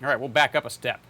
All right, we'll back up a step.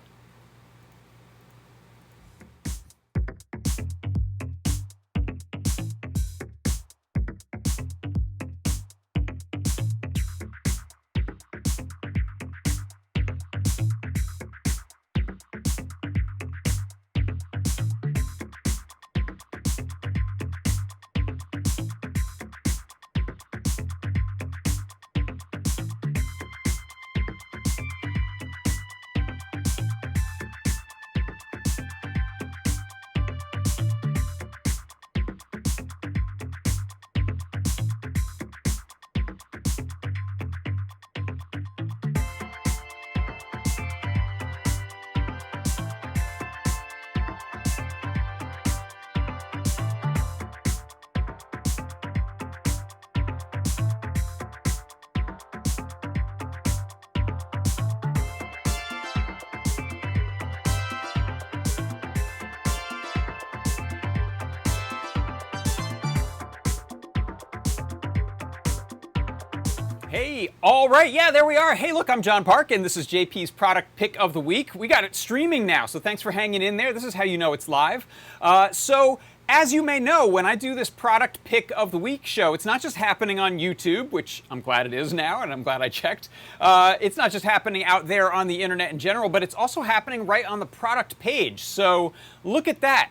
Hey, all right, yeah, there we are. Hey, look, I'm John Park, and this is JP's Product Pick of the Week. We got it streaming now, so thanks for hanging in there. This is how you know it's live. As you may know, when I do this Product Pick of the Week show, it's not just happening on YouTube, which I'm glad it is now, and I'm glad I checked. It's not just happening out there on the internet in general, but it's also happening right on the product page. So look at that.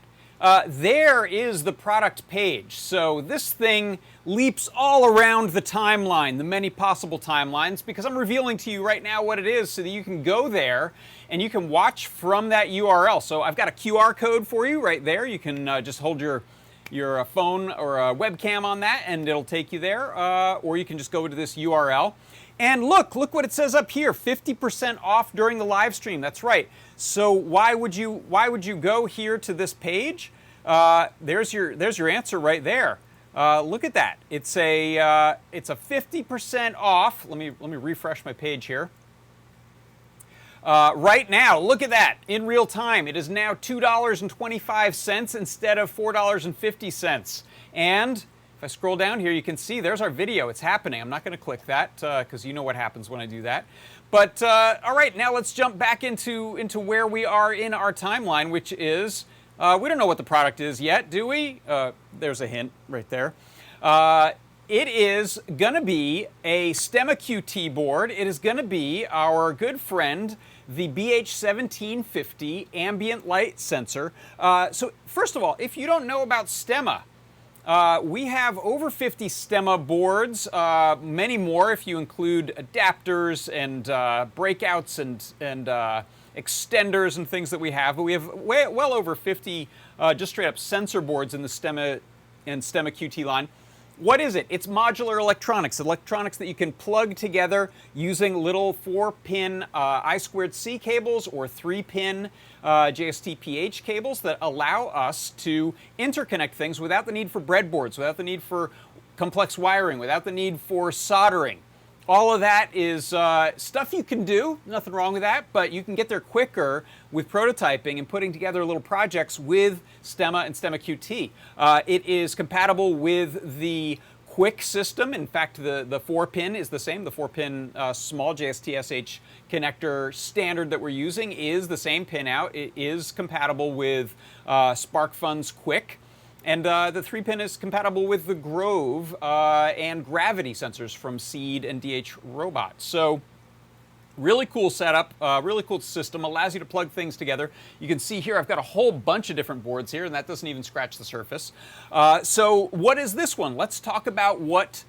There is the product page. So this thing leaps all around the timeline, the many possible timelines, because I'm revealing to you right now what it is so that you can go there and you can watch from that URL. So I've got a QR code for you right there. You can just hold your phone or a webcam on that and it'll take you there, or you can just go to this URL. And look what it says up here, 50% off during the live stream. That's right. So why would you go here to this page? There's your answer right there. Look at that. It's a 50% off. Let me refresh my page here. Right now, look at that. In real time, it is now $2.25 instead of $4.50. And if I scroll down here, you can see there's our video. It's happening. I'm not going to click that because you know what happens when I do that. But all right, now let's jump back into where we are in our timeline, which is we don't know what the product is yet, do we? There's a hint right there. It is going to be a Stemma QT board. It is going to be our good friend, the BH1750 ambient light sensor. So first of all, if you don't know about Stemma, we have over 50 Stemma boards, many more if you include adapters and breakouts and extenders and things that we have. But we have well over 50 just straight up sensor boards in the Stemma and Stemma QT line. What is it? It's modular electronics that you can plug together using little 4-pin I2C cables or 3-pin JST-PH cables that allow us to interconnect things without the need for breadboards, without the need for complex wiring, without the need for soldering. All of that is stuff you can do, nothing wrong with that, but you can get there quicker with prototyping and putting together little projects with Stemma and Stemma QT. It is compatible with the Quick system. In fact, the 4-pin is the same. The 4-pin small JST-SH connector standard that we're using is the same pin out. It is compatible with SparkFun's Quick. And the 3-pin is compatible with the Grove and Gravity sensors from Seed and DH Robot. So really cool setup, really cool system, allows you to plug things together. You can see here I've got a whole bunch of different boards here, and that doesn't even scratch the surface. So what is this one? Let's talk about which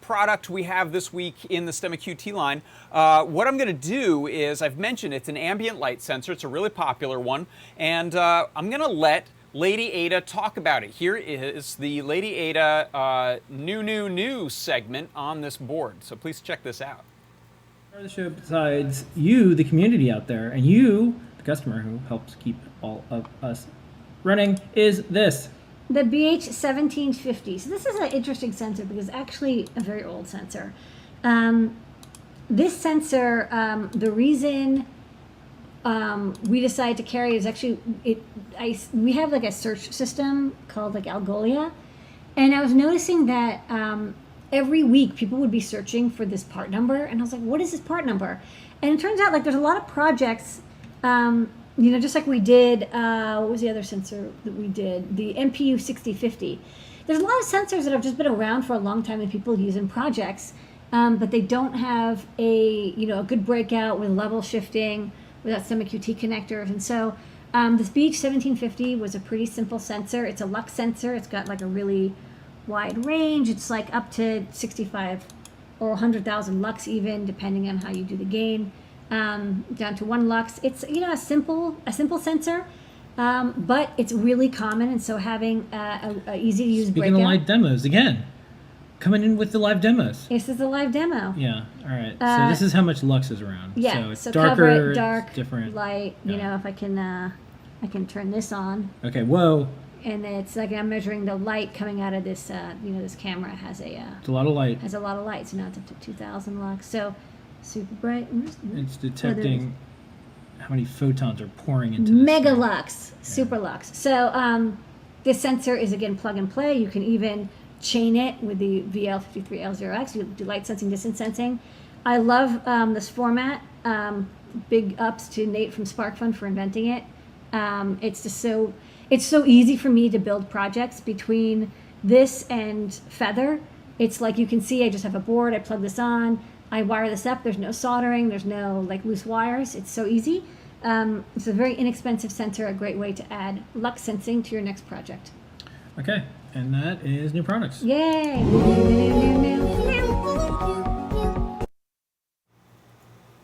product we have this week in the Stemma QT line. What I'm going to do is, I've mentioned it's an ambient light sensor. It's a really popular one, and I'm going to let Lady Ada talk about it. Here is the Lady Ada new segment on this board. So please check this out. Part of the show, besides you, the community out there, and you, the customer who helps keep all of us running, is this. The BH1750. So this is an interesting sensor because it's actually a very old sensor. This sensor, the reason we decided to carry it is actually we have like a search system called like Algolia, and I was noticing that every week people would be searching for this part number, and I was like, what is this part number? And it turns out like there's a lot of projects, just like we did, what was the other sensor that we did? The MPU6050. There's a lot of sensors that have just been around for a long time and people use in projects, but they don't have a good breakout with level shifting without STEMMA QT connectors. And so this BH1750 was a pretty simple sensor. It's a lux sensor. It's got like a really wide range. It's like up to 65 or 100,000 lux even, depending on how you do the gain, down to 1 lux. It's a simple sensor, but it's really common. And so having a easy to use breakout. Speaking of live demos again. Coming in with the live demos. This is a live demo. Yeah. All right. So this is how much lux is around. Yeah. So it's so darker, cover it, dark, different. light. Yeah. If I can turn this on. Okay. Whoa. And it's like I'm measuring the light coming out of this. This camera has it's a lot of light. Has a lot of light. So now it's up to 2,000 lux. So super bright. It's detecting how many photons are pouring into this mega thing. lux, super lux. So this sensor is again plug and play. You can even chain it with the VL53L0X. You do light sensing, distance sensing. I love this format. Big ups to Nate from SparkFun for inventing it. It's just so easy for me to build projects between this and Feather. It's like you can see I just have a board, I plug this on, I wire this up, there's no soldering, there's no like loose wires. It's so easy. It's a very inexpensive sensor, a great way to add lux sensing to your next project. Okay, and that is new products. Yay!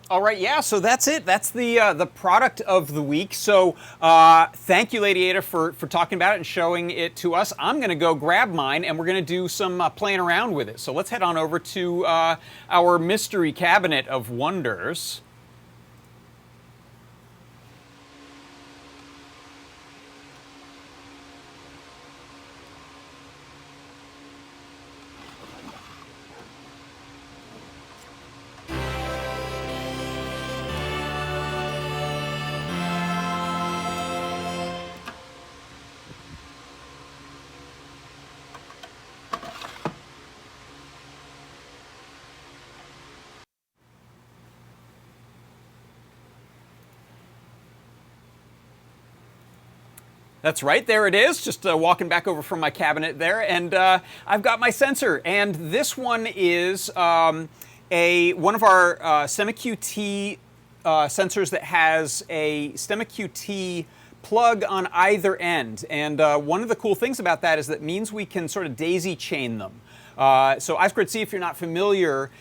All right, yeah, so that's it. That's the product of the week. So thank you, Lady Ada, for talking about it and showing it to us. I'm going to go grab mine, and we're going to do some playing around with it. So let's head on over to our mystery cabinet of wonders. That's right, there it is, just walking back over from my cabinet there, and I've got my sensor, and this one is one of our STEMMA QT sensors that has a STEMMA QT plug on either end, and one of the cool things about that is that means we can sort of daisy chain them. So I2C, if you're not familiar,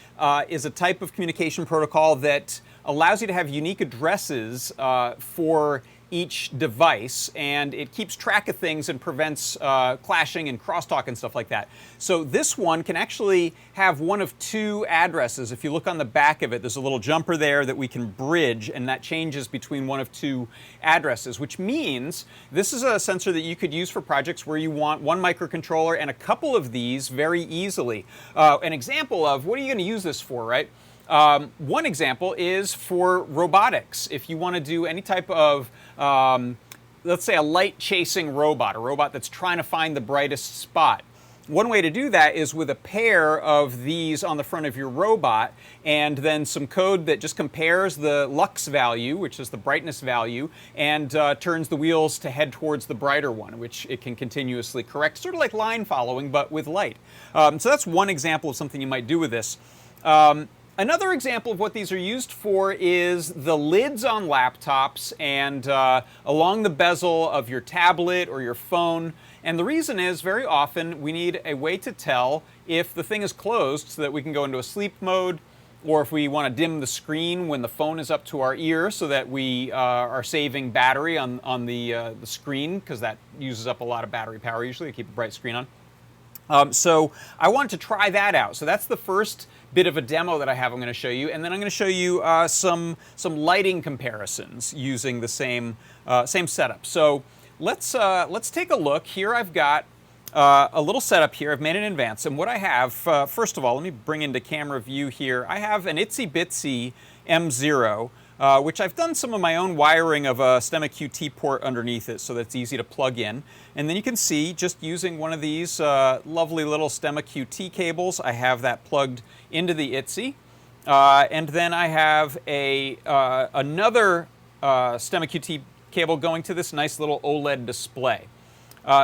is a type of communication protocol that allows you to have unique addresses for each device, and it keeps track of things and prevents clashing and crosstalk and stuff like that. So this one can actually have one of two addresses. If you look on the back of it, there's a little jumper there that we can bridge, and that changes between one of two addresses, which means this is a sensor that you could use for projects where you want one microcontroller and a couple of these very easily. An example of what are you going to use this for, right? One example is for robotics. If you want to do any type of, let's say, a light-chasing robot, a robot that's trying to find the brightest spot. One way to do that is with a pair of these on the front of your robot, and then some code that just compares the lux value, which is the brightness value, and turns the wheels to head towards the brighter one, which it can continuously correct, sort of like line following, but with light. So that's one example of something you might do with this. Another example of what these are used for is the lids on laptops and along the bezel of your tablet or your phone. And the reason is, very often we need a way to tell if the thing is closed so that we can go into a sleep mode, or if we want to dim the screen when the phone is up to our ear so that we are saving battery on the screen, because that uses up a lot of battery power usually to keep a bright screen on. So I wanted to try that out. So that's the first bit of a demo that I have I'm going to show you, and then I'm going to show you some lighting comparisons using the same setup. So let's take a look. Here I've got a little setup here. I've made it in advance, and what I have, first of all, let me bring into camera view here. I have an itsy bitsy M0 which I've done some of my own wiring of a Stemma QT port underneath it so that it's easy to plug in. And then you can see, just using one of these lovely little Stemma QT cables, I have that plugged into the ITSY. And then I have another Stemma QT cable going to this nice little OLED display.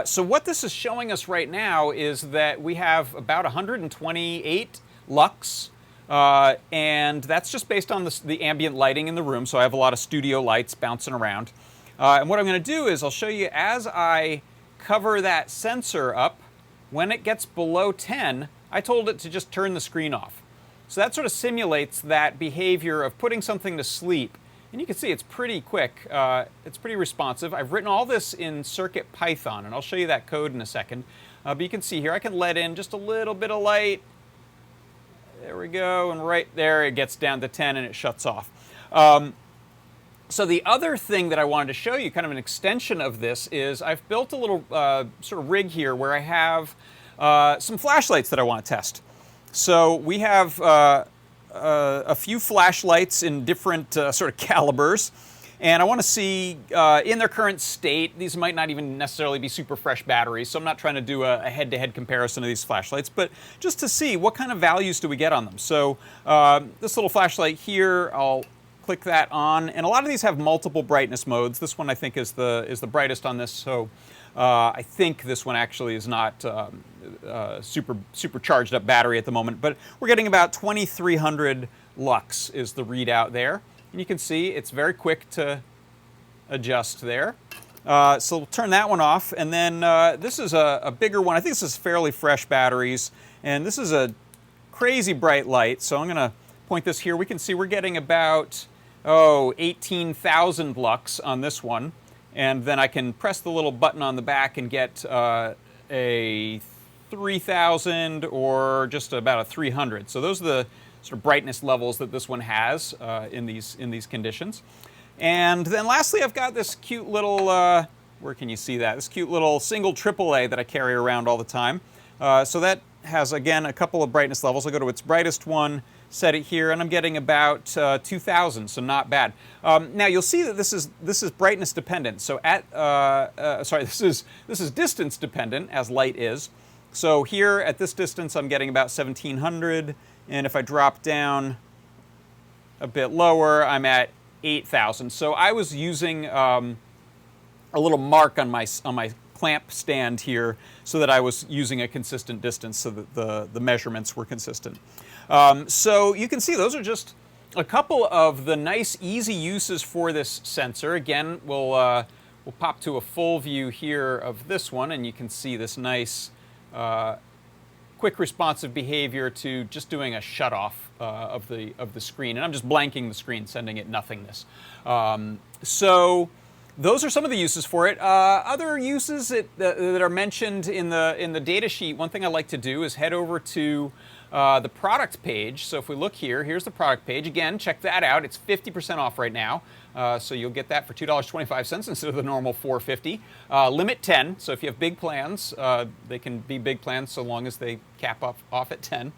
So what this is showing us right now is that we have about 128 lux, and that's just based on the ambient lighting in the room, so I have a lot of studio lights bouncing around. And what I'm going to do is I'll show you as I cover that sensor up, when it gets below 10, I told it to just turn the screen off. So that sort of simulates that behavior of putting something to sleep. And you can see it's pretty quick. It's pretty responsive. I've written all this in CircuitPython, and I'll show you that code in a second. But you can see here I can let in just a little bit of light. There we go, and right there it gets down to 10 and it shuts off. So the other thing that I wanted to show you, kind of an extension of this, is I've built a little sort of rig here where I have some flashlights that I want to test. So we have a few flashlights in different sort of calibers, and I want to see in their current state. These might not even necessarily be super fresh batteries, so I'm not trying to do a head-to-head comparison of these flashlights, but just to see what kind of values do we get on them. So this little flashlight here, I'll click that on, and a lot of these have multiple brightness modes. This one I think is the brightest on this, so I think this one actually is not super charged up battery at the moment, but we're getting about 2300 lux is the readout there. And you can see it's very quick to adjust there. So we'll turn that one off, and then this is a bigger one. I think this is fairly fresh batteries, and this is a crazy bright light, so I'm going to point this here. We can see we're getting about 18,000 lux on this one. And then I can press the little button on the back and get a 3,000 or just about a 300. So those are the sort of brightness levels that this one has in these conditions. And then lastly, I've got this cute little, where can you see that? This cute little single AAA that I carry around all the time. So that has, again, a couple of brightness levels. I'll go to its brightest one, set it here, and I'm getting about 2,000, so not bad. Now you'll see that this is brightness dependent. So this is distance dependent, as light is. So here at this distance, I'm getting about 1,700, and if I drop down a bit lower, I'm at 8,000. So I was using a little mark on my clamp stand here so that I was using a consistent distance so that the measurements were consistent. So you can see those are just a couple of the nice, easy uses for this sensor. Again, we'll pop to a full view here of this one, and you can see this nice, quick responsive behavior to just doing a shut-off of the screen. And I'm just blanking the screen, sending it nothingness. So those are some of the uses for it. Other uses that are mentioned in the data sheet, one thing I like to do is head over to the product page. So if we look here, here's the product page. Again, check that out. It's 50% off right now. So you'll get that for $2.25 instead of the normal $4.50. Limit 10. So if you have big plans, they can be big plans so long as they cap off at 10.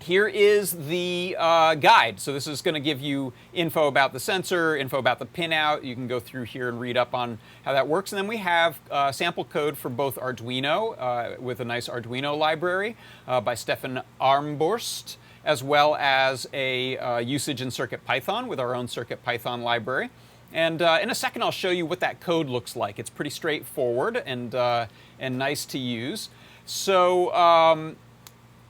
Here is the guide. So this is going to give you info about the sensor, info about the pinout. You can go through here and read up on how that works. And then we have sample code for both Arduino with a nice Arduino library by Stefan Armborst, as well as a usage in CircuitPython with our own CircuitPython library. And in a second, I'll show you what that code looks like. It's pretty straightforward and nice to use. So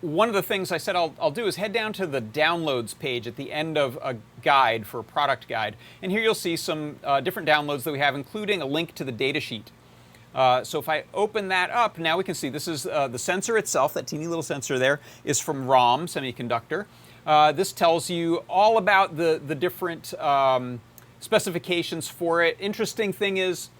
one of the things I said I'll do is head down to the downloads page at the end of a guide for a product guide. And here you'll see some different downloads that we have, including a link to the datasheet. So if I open that up, now we can see this is the sensor itself. That teeny little sensor there is from ROM Semiconductor. This tells you all about the different specifications for it. Interesting thing is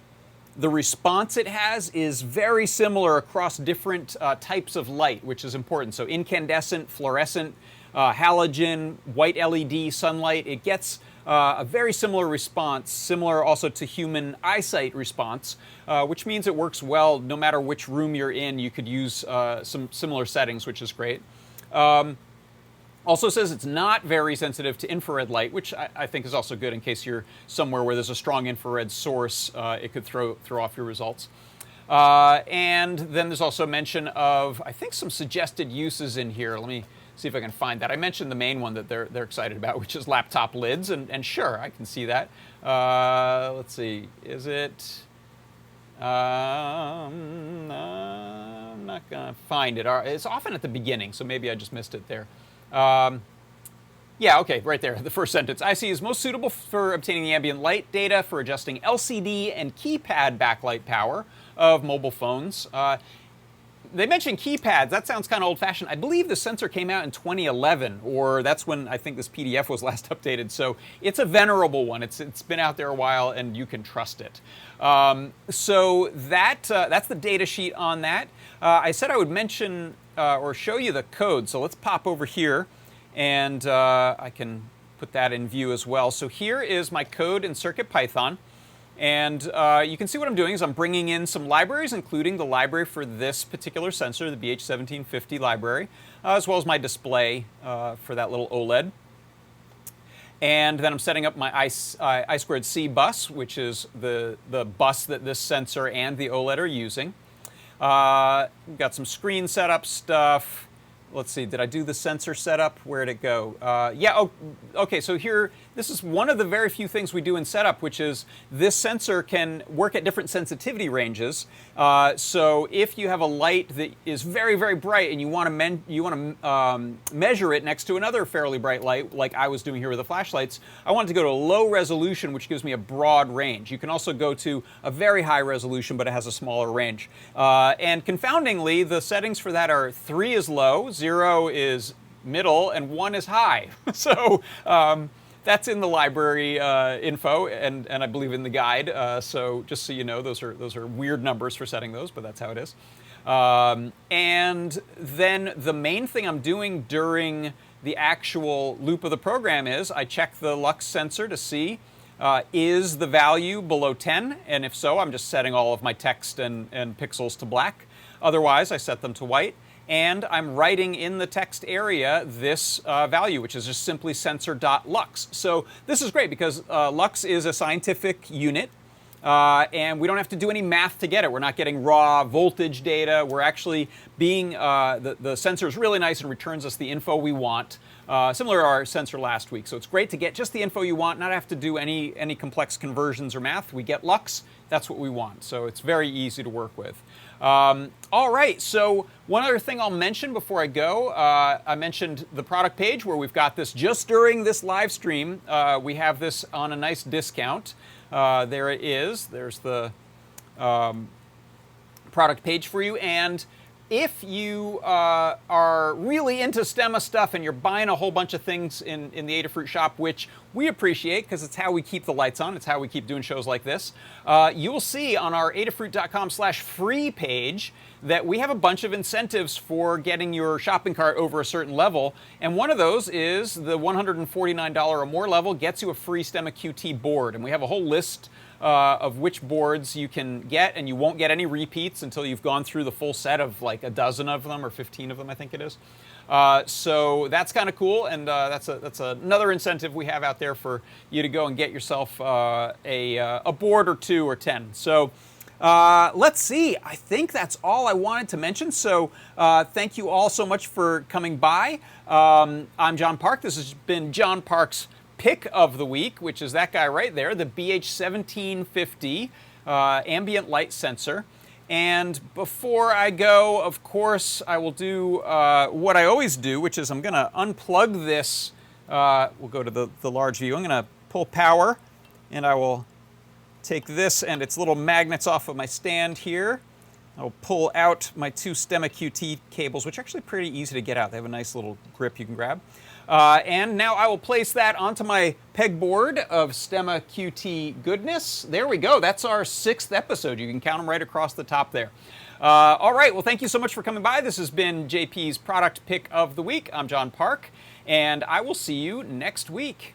the response it has is very similar across different types of light, which is important. So incandescent, fluorescent, halogen, white LED, sunlight. It gets a very similar response, similar also to human eyesight response, which means it works well no matter which room you're in. You could use some similar settings, which is great. Also says it's not very sensitive to infrared light, which I think is also good in case you're somewhere where there's a strong infrared source. It could throw off your results. And then there's also mention of, I think, some suggested uses in here. Let me see if I can find that. I mentioned the main one that they're excited about, which is laptop lids, and sure, I can see that. Let's see, is it? I'm not gonna find it. It's often at the beginning, so maybe I just missed it there. Yeah, okay, right there, the first sentence. IC is most suitable for obtaining the ambient light data for adjusting LCD and keypad backlight power of mobile phones. They mentioned keypads. That sounds kind of old-fashioned. I believe the sensor came out in 2011, or that's when I think this PDF was last updated. So it's a venerable one. It's been out there a while, and you can trust it. So that's the data sheet on that. I said I would mention or show you the code. So let's pop over here, and I can put that in view as well. So here is my code in CircuitPython. And you can see what I'm doing is I'm bringing in some libraries, including the library for this particular sensor, the BH1750 library, as well as my display for that little OLED. And then I'm setting up my I2C bus, which is the bus that this sensor and the OLED are using. We've got some screen setup stuff. Let's see, did I do the sensor setup? Where'd it go? Yeah, okay, so here, this is one of the very few things we do in setup, which is this sensor can work at different sensitivity ranges. So if you have a light that is very, very bright and you want to measure it next to another fairly bright light, like I was doing here with the flashlights, I want it to go to a low resolution, which gives me a broad range. You can also go to a very high resolution, but it has a smaller range. And confoundingly, the settings for that are 3 is low, 0 is middle, and 1 is high. So that's in the library info, and I believe in the guide. So just so you know, those are weird numbers for setting those, but that's how it is. And then the main thing I'm doing during the actual loop of the program is I check the lux sensor to see is the value below 10, and if so, I'm just setting all of my text and pixels to black. Otherwise, I set them to white. And I'm writing in the text area this value, which is just simply sensor.lux. So this is great because lux is a scientific unit, and we don't have to do any math to get it. We're not getting raw voltage data. We're actually being, the sensor is really nice and returns us the info we want, similar to our sensor last week. So it's great to get just the info you want, not have to do any complex conversions or math. We get lux, that's what we want. So it's very easy to work with. All right, so one other thing I'll mention before I go, I mentioned the product page where we've got this just during this live stream. We have this on a nice discount. There it is. There's the product page for you. And if you are really into Stemma stuff and you're buying a whole bunch of things in the Adafruit shop, which we appreciate because it's how we keep the lights on, it's how we keep doing shows like this, you will see on our adafruit.com/free page that we have a bunch of incentives for getting your shopping cart over a certain level. And one of those is the $149 or more level gets you a free Stemma QT board. And we have a whole list of which boards you can get, and you won't get any repeats until you've gone through the full set of like a dozen of them or 15 of them, I think it is. So that's kind of cool, and that's another incentive we have out there for you to go and get yourself a board or 2 or 10. So let's see. I think that's all I wanted to mention. So thank you all so much for coming by. I'm John Park. This has been John Park's pick of the week, which is that guy right there, the BH1750 ambient light sensor. And before I go, of course, I will do what I always do, which is I'm going to unplug this. We'll go to the large view. I'm going to pull power, and I will take this and its little magnets off of my stand here. I'll pull out my 2 Stemma QT cables, which are actually pretty easy to get out. They have a nice little grip you can grab. And now I will place that onto my pegboard of Stemma QT goodness. There we go. That's our 6th episode. You can count them right across the top there. All right. Well, thank you so much for coming by. This has been JP's product pick of the week. I'm John Park, and I will see you next week.